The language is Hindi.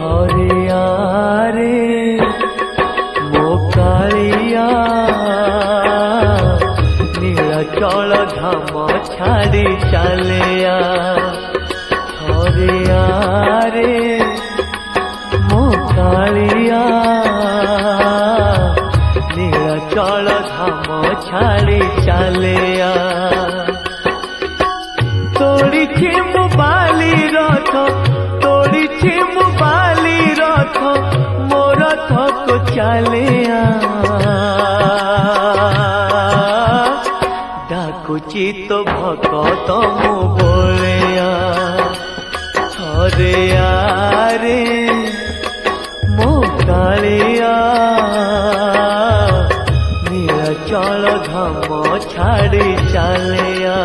हरिया रे मो कालिया नीलाचल धाम छाड़ी चलिया हरिया रे मो कालिया नीलाचल धाम छाड़ी चलिया तोड़ी मु बाली रथ तोड़ी मु बाली रथ मो रथ को चलिया डाकुची तो भगत मु बोलिया हरिया रे मो कालिया नीलाचल धाम छाड़ी चलिया।